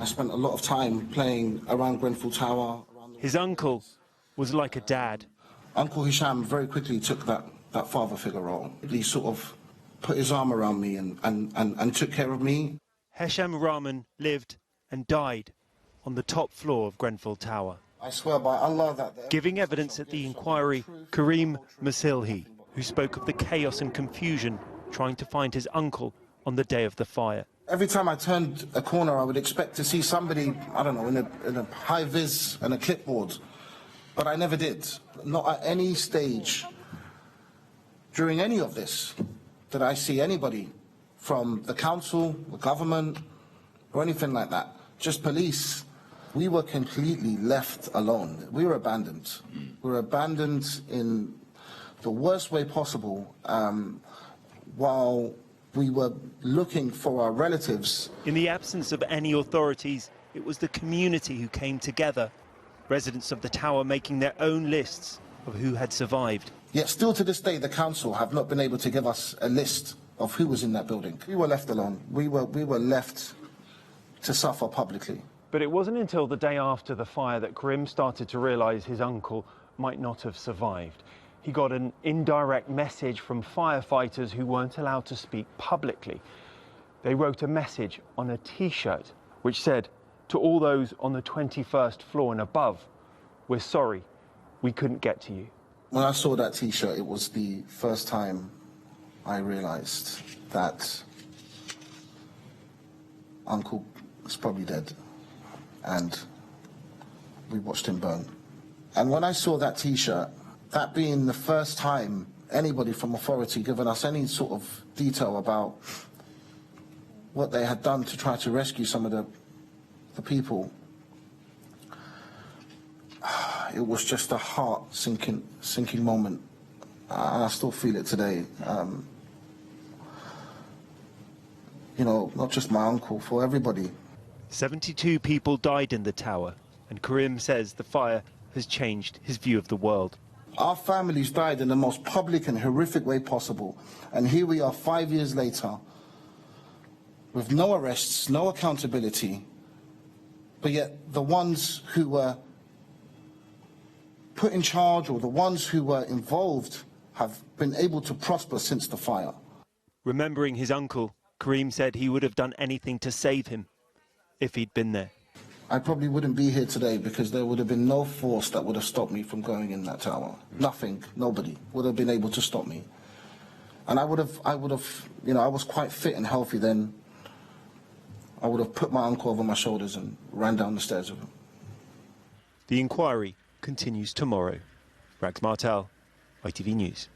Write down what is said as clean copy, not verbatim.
I spent a lot of time playing around Grenfell Tower. His uncle was like a dad. Uncle Hisham very quickly took that father figure role. He sort of put his arm around me and took care of me. Hesham Rahman lived and died on the top floor of Grenfell Tower. I swear by Allah that... Giving evidence at the inquiry, Karim Mussilhy, who spoke of the chaos and confusion trying to find his uncle on the day of the fire. Every time I turned a corner, I would expect to see somebody, I don't know, in a high-vis and a clipboard. But I never did. Not at any stage during any of this did I see anybody from the council, the government, or anything like that. Just police. We were completely left alone. We were abandoned. We were abandoned in the worst way possible while we were looking for our relatives. In the absence of any authorities, it was the community who came together. Residents of the tower making their own lists of who had survived. Yet still to this day, the council have not been able to give us a list of who was in that building. We were left alone. We were left to suffer publicly. But it wasn't until the day after the fire that Karim started to realise his uncle might not have survived. He got an indirect message from firefighters who weren't allowed to speak publicly. They wrote a message on a T-shirt which said, "To all those on the 21st floor and above, we're sorry, we couldn't get to you." When I saw that T-shirt, it was the first time I realised that Uncle is probably dead, and we watched him burn. And when I saw that T-shirt, that being the first time anybody from authority given us any sort of detail about what they had done to try to rescue some of the people, it was just a heart-sinking moment, and I still feel it today. You know, not just my uncle, for everybody. 72 people died in the tower, and Karim says the fire has changed his view of the world. Our families died in the most public and horrific way possible, and here we are 5 years later with no arrests, no accountability, but yet the ones who were put in charge or the ones who were involved have been able to prosper since the fire. Remembering his uncle, Karim said he would have done anything to save him if he'd been there. I probably wouldn't be here today because there would have been no force that would have stopped me from going in that tower. Nothing, nobody would have been able to stop me. And I would have, you know, I was quite fit and healthy then. I would have put my uncle over my shoulders and ran down the stairs with him. The inquiry continues tomorrow. Rags Martel, ITV News.